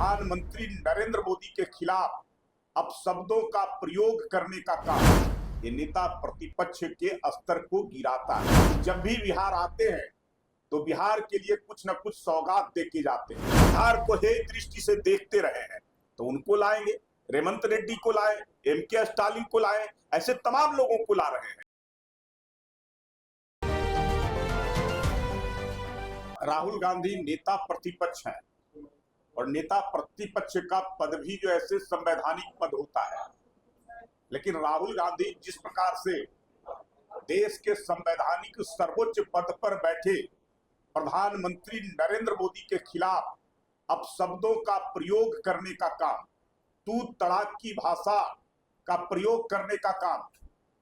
प्रधानमंत्री नरेंद्र मोदी के खिलाफ अब शब्दों का प्रयोग करने का काम ये नेता प्रतिपक्ष के स्तर को गिराता है। जब भी बिहार आते हैं तो बिहार के लिए कुछ न कुछ सौगात दे के जाते हैं। बिहार को हे दृष्टि से देखते रहे हैं तो उनको लाएंगे, रेवंत रेड्डी को लाए, एम.के. स्टालिन को लाए, ऐसे तमाम लोगों को ला रहे हैं। राहुल गांधी नेता प्रतिपक्ष हैं और नेता प्रतिपक्ष का पद भी जो ऐसे संवैधानिक पद होता है, लेकिन राहुल गांधी जिस प्रकार से देश के संवैधानिक सर्वोच्च पद पर बैठे प्रधानमंत्री नरेंद्र मोदी के खिलाफ अब शब्दों का प्रयोग करने का काम, तू तड़ाक की भाषा का प्रयोग करने का काम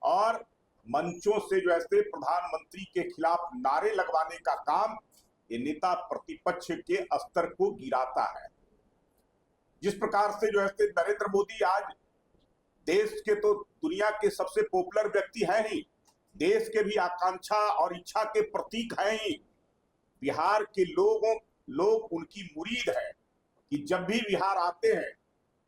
और मंचों से जो ऐसे प्रधानमंत्री के खिलाफ नारे लगवाने का काम ये नेता प्रतिपक्ष के स्तर को गिराता है। जिस प्रकार से जो ऐसे नरेंद्र मोदी आज देश के तो दुनिया के सबसे पॉपुलर व्यक्ति हैं ही, देश के भी आकांक्षा और इच्छा के प्रतीक हैं ही। बिहार के लोग उनकी मुरीद है कि जब भी बिहार आते हैं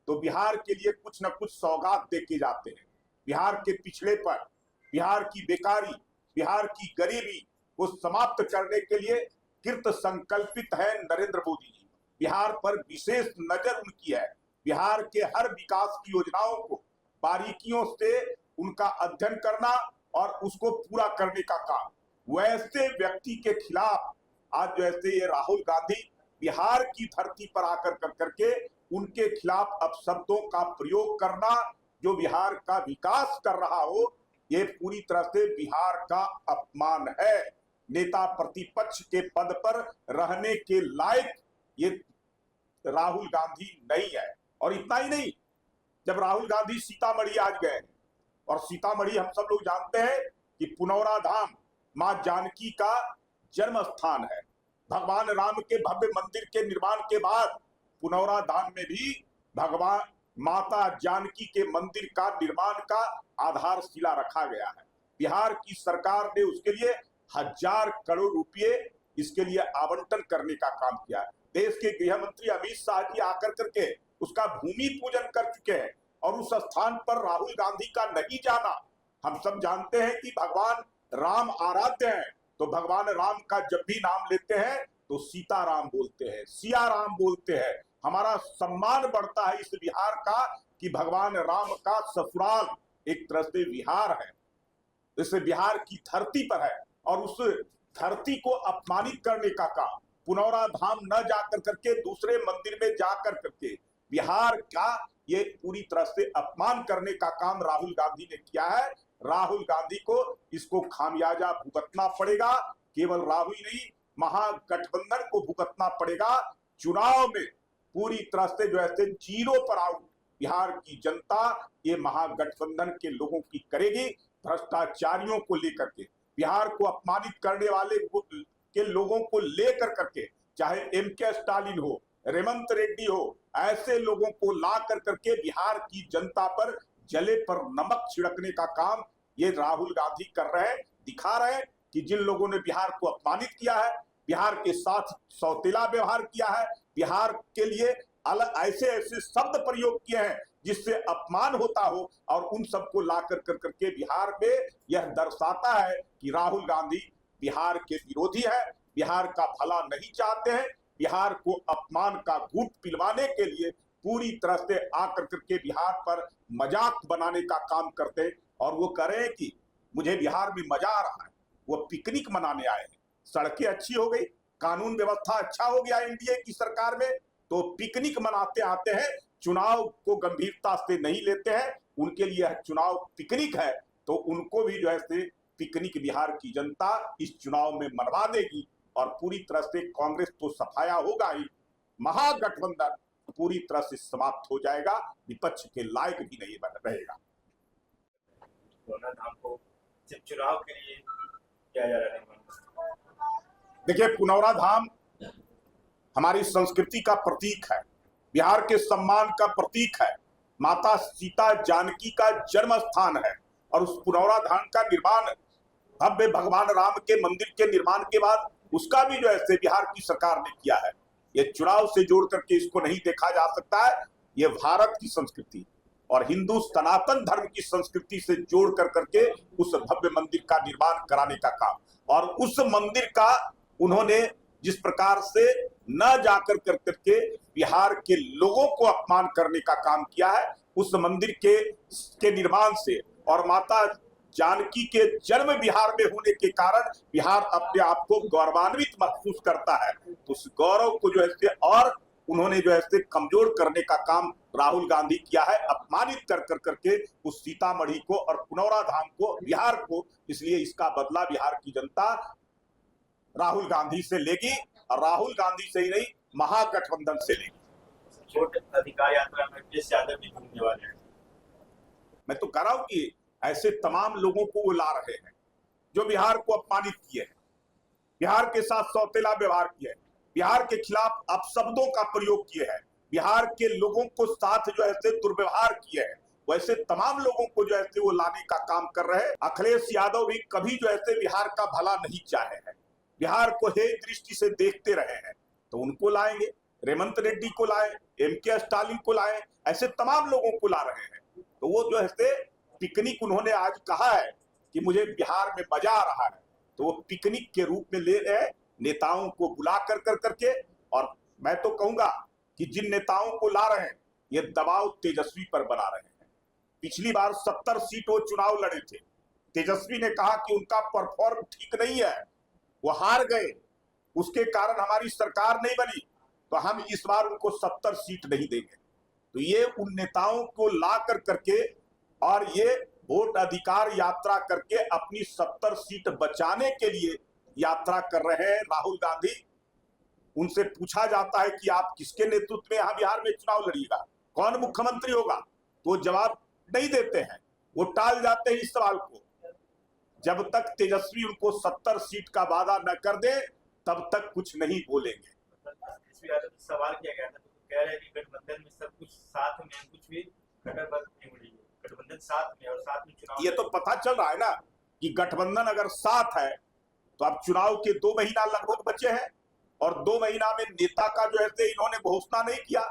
तो बिहार के लिए कुछ न कुछ सौगात दे के जाते हैं। बिहार के पिछड़ेपन, बिहार की बेकारी, बिहार की गरीबी को समाप्त करने के लिए कृत संकल्पित है नरेंद्र मोदी जी। बिहार पर विशेष नजर उनकी है। बिहार के हर विकास की योजनाओं को बारीकियों से उनका अध्ययन करना और उसको पूरा करने का काम। वैसे व्यक्ति के खिलाफ आज जैसे ये राहुल गांधी बिहार की धरती पर आकर करके उनके खिलाफ अब शब्दों का प्रयोग करना, जो बिहार का विकास कर रहा हो, ये पूरी तरह से बिहार का अपमान है। नेता प्रतिपक्ष के पद पर रहने के लायक ये राहुल गांधी नहीं है। और इतना ही नहीं, जब राहुल गांधी सीतामढ़ी आज गए और सीतामढ़ी हम सब लोग जानते हैं कि पुनौरा धाम मां जानकी का जन्म स्थान है। भगवान राम के भव्य मंदिर के निर्माण के बाद पुनौरा धाम में भी भगवान माता जानकी के मंदिर का निर्माण का आधारशिला रखा गया है। बिहार की सरकार ने उसके लिए 1000 करोड़ रुपए इसके लिए आवंटन करने का काम किया है। देश के गृह मंत्री अमित शाह जी आकर करके उसका भूमि पूजन कर चुके हैं और उस स्थान पर राहुल गांधी का नहीं जाना, हम सब जानते हैं कि भगवान राम आराध्य हैं, तो भगवान राम का जब भी नाम लेते हैं तो सीता राम बोलते हैं, सिया राम बोलते हैं। हमारा सम्मान बढ़ता है इस बिहार का कि भगवान राम का ससुराल एक तरह से बिहार है, इस बिहार की धरती पर है। और उस धरती को अपमानित करने का काम, पुनौरा धाम न जाकर करके दूसरे मंदिर में जाकर करके बिहार का ये पूरी तरह से अपमान करने का काम राहुल गांधी ने किया है। राहुल गांधी को इसको खामियाजा भुगतना पड़ेगा। केवल राहुल नहीं, महागठबंधन को भुगतना पड़ेगा। चुनाव में पूरी तरह से जो ऐसे जीरो पर आउट बिहार की जनता ये महागठबंधन के लोगों की करेगी। भ्रष्टाचारियों को लेकर के, बिहार को अपमानित करने वाले के लोगों को लेकर करके, चाहे एम.के. स्टालिन हो, रेवंत रेड्डी हो, ऐसे लोगों को ला कर करके बिहार की जनता पर जले पर नमक छिड़कने का काम ये राहुल गांधी कर रहे हैं। दिखा रहे हैं कि जिन लोगों ने बिहार को अपमानित किया है, बिहार के साथ सौतेला व्यवहार किया है, बिहार के लिए अलग ऐसे ऐसे शब्द प्रयोग किए हैं जिससे अपमान होता हो, और उन सबको ला कर करके बिहार में यह दर्शाता है कि राहुल गांधी बिहार के विरोधी है, बिहार का भला नहीं चाहते हैं, बिहार को अपमान का घूंट पिलवाने के लिए पूरी तरह से आकर करके बिहार पर मजाक बनाने का काम करते हैं। और वो कह रहे हैं कि मुझे बिहार में मजा आ रहा है, वो पिकनिक मनाने आए हैं। सड़कें अच्छी हो गई, कानून व्यवस्था अच्छा हो गया एनडीए की सरकार में, तो पिकनिक मनाते आते हैं, चुनाव को गंभीरता से नहीं लेते हैं। उनके लिए चुनाव पिकनिक है, तो उनको भी जो है पिकनिक बिहार की जनता इस चुनाव में मनवा देगी और पूरी तरह से कांग्रेस तो सफाया होगा ही, महागठबंधन पूरी तरह से समाप्त हो जाएगा, विपक्ष के लायक भी नहीं बन रहेगा। धाम को चुनाव के लिए किया जा रहा है। देखिए, पुनौरा धाम हमारी संस्कृति का प्रतीक है, बिहार के सम्मान का प्रतीक है, माता सीता जानकी का जन्म स्थान है। और उस पुनौरा धाम का निर्माण भव्य भगवान राम के मंदिर के निर्माण के बाद उसका भी जो है बिहार की सरकार ने किया है। ये चुनाव से जोड़ करके इसको नहीं देखा जा सकता है। ये भारत की संस्कृति और हिंदू सनातन धर्म की संस्कृति से जोड़ कर करके उस भव्य मंदिर का निर्माण कराने का काम, और उस मंदिर का उन्होंने जिस प्रकार से न जाकर कर करके बिहार के लोगों को अपमान करने का काम किया है, उस मंदिर के निर्माण से और माता जानकी के जन्म बिहार में होने के कारण बिहार अपने आप को गौरवान्वित महसूस करता है। तो उस गौरव को जो है और उन्होंने जो है कमजोर करने का काम राहुल गांधी किया है, अपमानित कर कर करके उस सीतामढ़ी को और पुनौरा धाम को, बिहार को। इसलिए इसका बदला बिहार की जनता राहुल गांधी से लेगी, और राहुल गांधी से ही नहीं, महागठबंधन से लेगी। छोटे अधिकार यात्रा में अखिलेश यादव भी घूमने वाले हैं। मैं तो कह रहा हूं कि ऐसे तमाम लोगों को वो ला रहे हैं जो बिहार को अपमानित किए हैं, बिहार के साथ सौतेला व्यवहार किए हैं, बिहार के खिलाफ अपशब्दों का प्रयोग किए हैं, बिहार के लोगों को साथ जो है दुर्व्यवहार किए हैं। वैसे तमाम लोगों को जो है वो लाने का काम कर रहे हैं। अखिलेश यादव भी कभी जो है बिहार का भला नहीं चाहे हैं, बिहार को हे दृष्टि से देखते रहे हैं, तो उनको लाएंगे। रेवंत रेड्डी को लाए, एमके स्टालिन को लाए, ऐसे तमाम लोगों को ला रहे हैं। तो वो जो है पिकनिक उन्होंने आज कहा है कि मुझे बिहार में मजा आ रहा है, तो वो पिकनिक के रूप में ले रहे नेताओं को बुला कर करके। और मैं तो कहूंगा कि जिन नेताओं को ला रहे हैं ये दबाव तेजस्वी पर बना रहे हैं। पिछली बार 70 सीट वो चुनाव लड़े थे, तेजस्वी ने कहा कि उनका परफॉर्म ठीक नहीं है, वो हार गए, उसके कारण हमारी सरकार नहीं बनी, तो हम इस बार उनको 70 सीट नहीं देंगे। तो ये उन नेताओं को ला कर करके और ये वोट अधिकार यात्रा करके अपनी 70 सीट बचाने के लिए यात्रा कर रहे हैं राहुल गांधी। उनसे पूछा जाता है कि आप किसके नेतृत्व में यहां बिहार में चुनाव लड़िएगा, कौन मुख्यमंत्री होगा, तो जवाब नहीं देते हैं, वो टाल जाते हैं इस सवाल को। जब तक तेजस्वी उनको 70 सीट का वादा न कर दे तब तक कुछ नहीं बोलेंगे। सवाल किया गया था, तो कह रहे हैं कि गठबंधन में सब कुछ साथ में, कुछ भी गठबंधन नहीं हो रही है, गठबंधन साथ में और साथ में चुनाव। ये तो पता चल रहा है ना कि गठबंधन अगर साथ है तो अब चुनाव के 2 महीना लगभग बचे हैं, और 2 महीना में नेता का जो है इन्होंने घोषणा नहीं किया,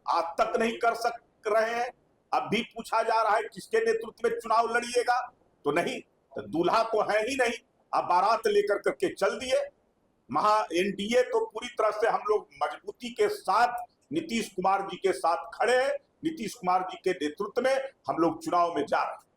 आज तक नहीं कर सक रहे हैं। अब भी पूछा जा रहा है किसके नेतृत्व में चुनाव लड़िएगा, तो नहीं, तो दूल्हा तो है ही नहीं, अब बारात लेकर करके चल दिए। एनडीए तो पूरी तरह से हम लोग मजबूती के साथ नीतीश कुमार जी के साथ खड़े हैं, नीतीश कुमार जी के नेतृत्व में हम लोग चुनाव में जा रहे हैं।